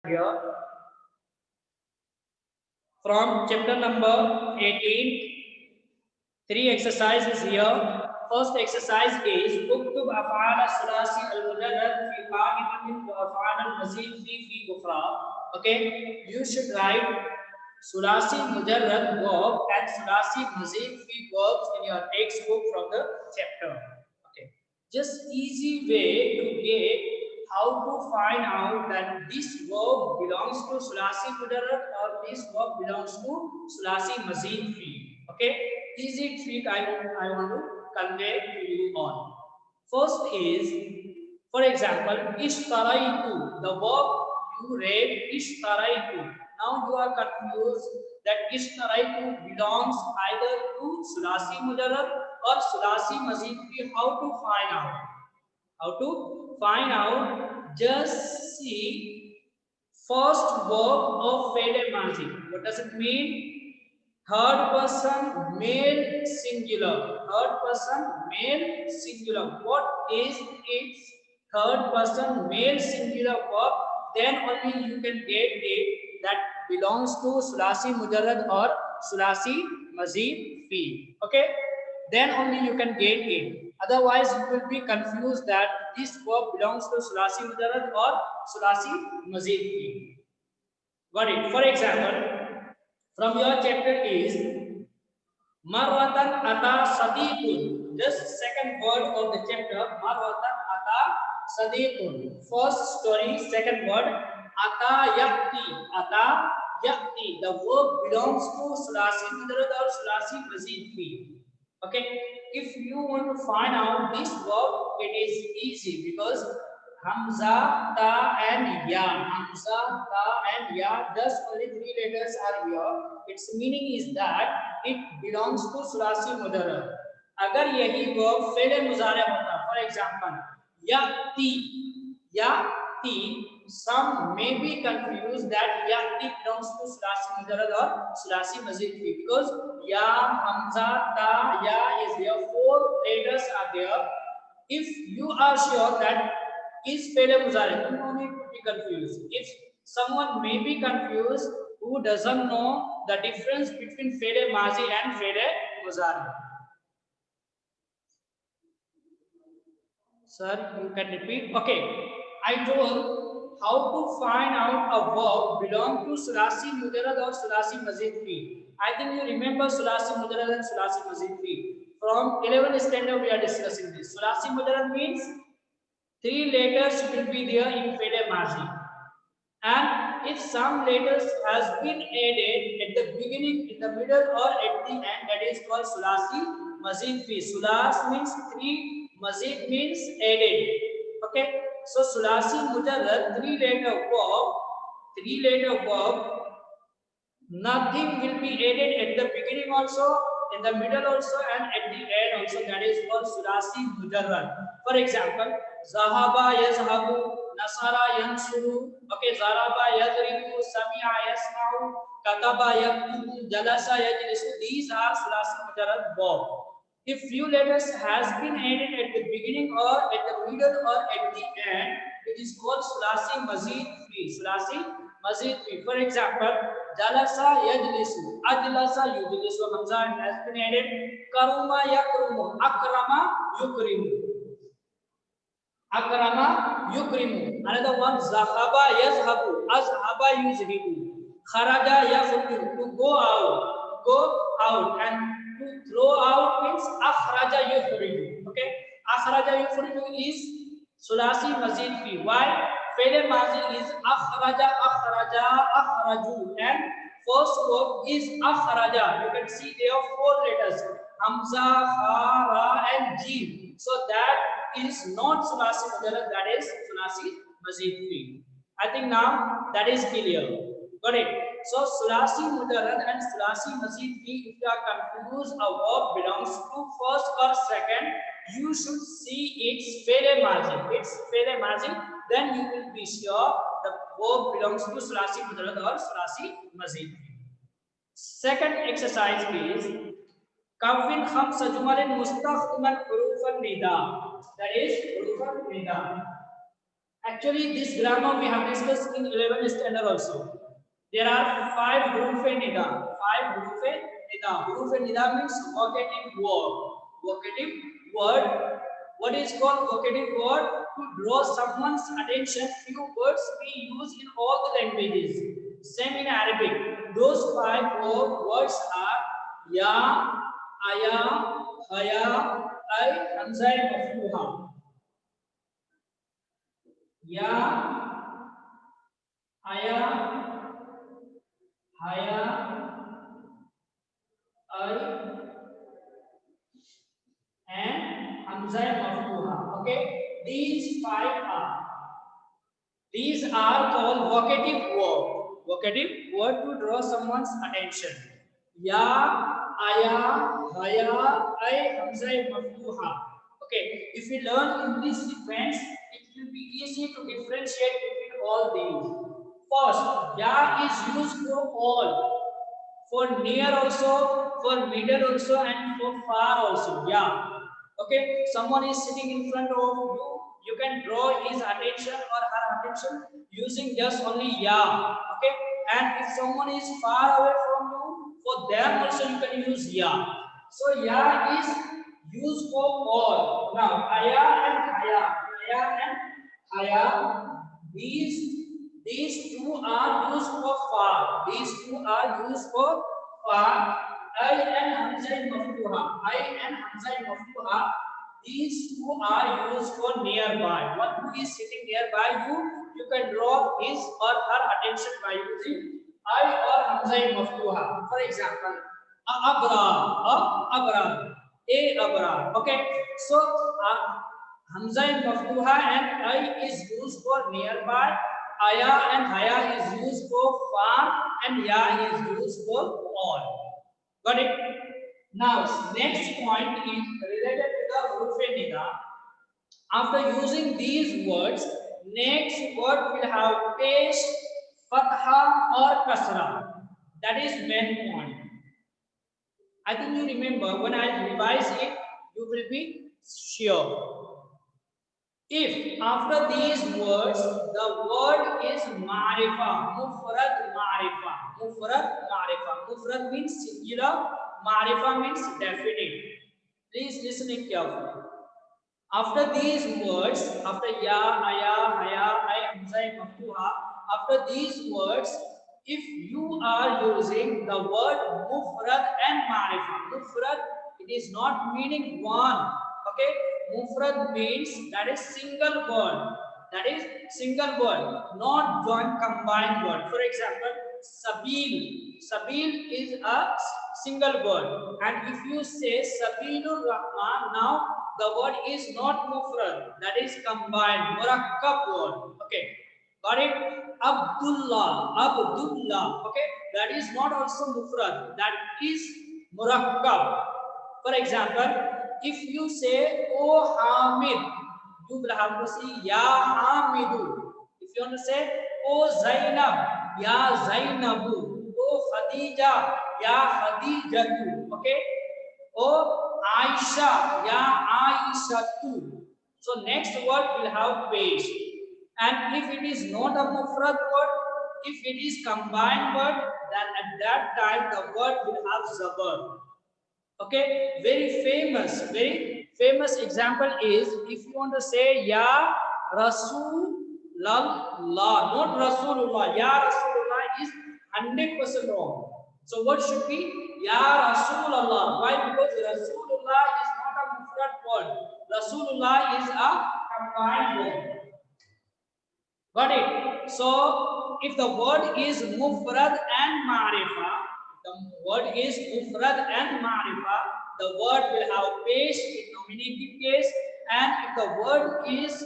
here from chapter number 18. 3 exercises here. First exercise is اكتب أفعال الثلاثي المجرد في قائمة وأفعال المزيد في أخرى. Okay, you should write ثلاثي مجرد verb and ثلاثي مزيد في verbs in your textbook from the chapter. Okay, just easy way to get how to find out that this verb belongs to ثلاثي مجرد or this verb belongs to ثلاثي مزيد في. Okay, easy trick I want to convey to you on. First is, for example, ishtaraitu, the verb you read ishtaraitu. Now you are confused that ishtaraitu belongs either to sulasi mujarrad or sulasi mazid fi. How to find out? How to find out? Just see first verb of fi'l madhi. What does it mean? Third person male singular. Third person male singular. What is its third person male singular verb? Then only you can get it that belongs to sulasi mujarrad or sulasi mazid fi. Okay, then only you can get it. Otherwise you will be confused that this verb belongs to sulasi mujarrad or sulasi mazid fi. Got it? For example, from your chapter is marwatan ata sadiqun. This second word of the chapter, marwatan ata sadiqun. First story, second word, ata yaqti. Ata yaqti. The verb belongs to sulasi mujarrad or sulasi mazid fi. Okay, if you want to find out this verb, it is easy because hamza, ta and ya. Hamza, ta and ya, thus only 3 letters are here. Its meaning is that it belongs to sulasi mujarrad. अगर यही verb fail मुजारे होता, for example, yati, yati, some may be confused that yati belongs to sulasi mujarrad or sulasi mazid fi because ya, hamza, ta, ya is there. 4 letters are there. If you are sure that is fail muzare, you no need to be confused. If someone may be confused who doesn't know the difference between fail mazi and fail muzare. Sir, you can repeat. Okay, I told how to find out a verb belong to sulasi mujarrad or sulasi mazid fi. I think you remember sulasi mujarrad and sulasi mazid fi. From 11th standard we are discussing this. Sulasi mujarrad means 3 letters will be there in fi'l madhi, and if some letters has been added at the beginning, in the middle or at the end, that is called sulasi mazid fi. Sulas means 3, mazid means added. Okay, so sulasi mujarrad 3 letter verb, nothing will be added at the beginning also, in the middle also, and at the end also. That is called sulasi mujarrad. For example, zahaba yazhabu, nasara yansuru. Okay, zaraba yadribu, sami'a yasma'u, kataba yaktubu, jalasa yajlisu. These are sulasi mujarrad verb. If few letters has been added at the beginning or at the middle or at the end, it is called sulasi mazid fi. Sulasi mazid fi. For example, jalasa yajlisu, ajlasa yujlisu, hamza has been added. Karuma yakrumu, akrama yukrimu, akrama yukrimu. Another one, zahaba yazhabu, azhaba yuzhibu, kharaja yakhruju, to go out, and to throw out means akhraja yukhriju. Okay, akhraja yukhriju is sulasi mazid fi. Why? Fi'l madhi is akhraju, and first verb is akhraja. You can see there are 4 letters, hamza, ha, ra and jim. So that is not sulasi mujarrad, that is sulasi mazid fi. I think now that is clear. Got it? So sulasi mujarrad and sulasi mazid fi, if you are confused a verb belongs to first or second, you should see its fi'l madhi. Then you will be sure the verb belongs to sulasi mujarrad or sulasi mazid fi. Second exercise is kawwin khamsa jumalin mustakhdiman hurufan nida. That is hurufan nida. Actually, this grammar we have discussed in 11th standard also. There are five hurufe nida. Five hurufe nida. Hurufe nida means vocative word. Vocative word. What is called vocative word? To draw someone's attention. Few words we use in all the languages. Same in Arabic. Those five words are ya, aya, haya, ay, hamza, maftuha. Ya, aya, haya, ay, and hamza maftuha. Okay, these are called vocative word. Vocative word to draw someone's attention. Ya, aya, haya, ay, hamza maftuha. Okay, if we learn in this sequence, it will be easy to differentiate between all these. First, ya is used for all, for near also, for middle also, and for far also. Yeah. Okay. Someone is sitting in front of you. You can draw his attention or her attention using just only yeah. Okay. And if someone is far away from you, for them also you can use yeah. So yeah is used for all. Now aya and haya, aya and haya. These two are used for far. These two are used for far. I and Hamza in Maftuha. I and Hamza in Maftuha. These two are used for nearby. One who is sitting nearby you, you can draw his or her attention by using I or Hamza in Maftuha. For example, abrar, a abrar. Okay, so Hamza in Maftuha and I is used for nearby. Aya and Haya is used for far and Ya is used for all. Got it? Now, next point is related to the Hurufe Nida. After using these words, next word will have pesh, fatha or kasra. That is main point. I think you remember when I revise it, you will be sure. If after these words the word is marifa, mufrad means singular, marifa means definite. Please listen it carefully. After these words, after ya, aya, haya, ay, hamza, maftuha, after these words, if you are using the word mufrad and marifa, mufrad, it is not meaning one. Okay, mufrad means that is single word. That is single word, not joint combined word. For example, sabil. Sabil is a single word, and if you say sabilur rahman, now the word is not mufrad, that is combined, murakkab word. Okay, got it? Abdullah. Okay, that is not also mufrad, that is murakkab. For example, if you say, "Oh Hamid," you will have to say, "Ya Hamidu." If you want to say, "Oh Zainab," "Ya Zainabu." "Oh Khadija," "Ya Khadijatu." Okay. Oh Aisha, Ya Aishatu. So next word will have pesh. And if it is not a mufrad word, if it is combined word, then at that time the word will have zabar. Okay, very famous example is if you want to say Ya Rasulullah, not Rasulullah. Ya Rasulullah is 100% wrong. So what should be Ya Rasulullah? Why? Because Rasulullah is not a mufrad word. Rasulullah is a combined word. Got it? So, if the word is mufrad and marifa, the word is mufrad and marifa, the word will have pesh in nominative case, and if the word is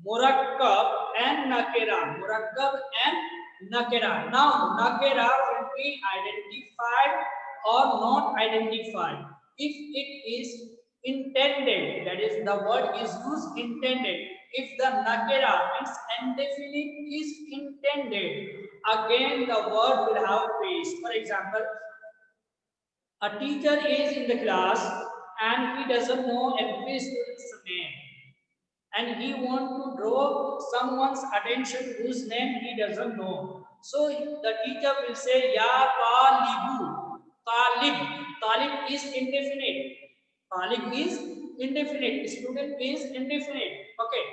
murakkab and nakira. Now, nakira will be identified or not identified. If it is intended, that is the word is used intended. If the nakira means indefinite is intended, again the word will have pesh. For example, a teacher is in the class and he doesn't know every student's name. and he want to draw someone's attention whose name he doesn't know. So the teacher will say ya talibu. Talib. Talib is indefinite. Talib is indefinite. Student is indefinite. Okay.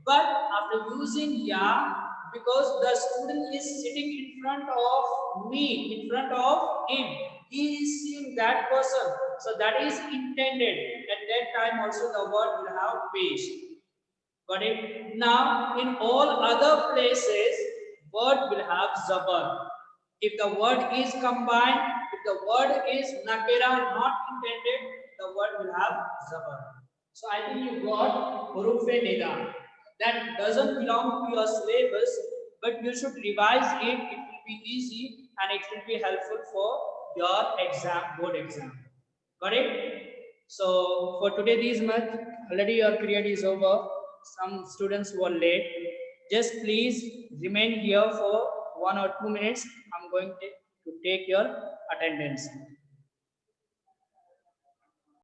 But after using ya, because the student is sitting in front of me, in front of him, he is seeing that person. So that is intended. At that time also the word will have page. Got it? Now, in all other places, word will have zabar. If the word is combined, if the word is nakira, not intended, the word will have zabar. So I think you got hurufe nida. That doesn't belong to your syllabus, but you should revise it. It will be easy and it will be helpful for your exam, board exam. Got it? So for today, this month, already your period is over. Some students were late. Just please remain here for 1 or 2 minutes. I'm going to take your attendance.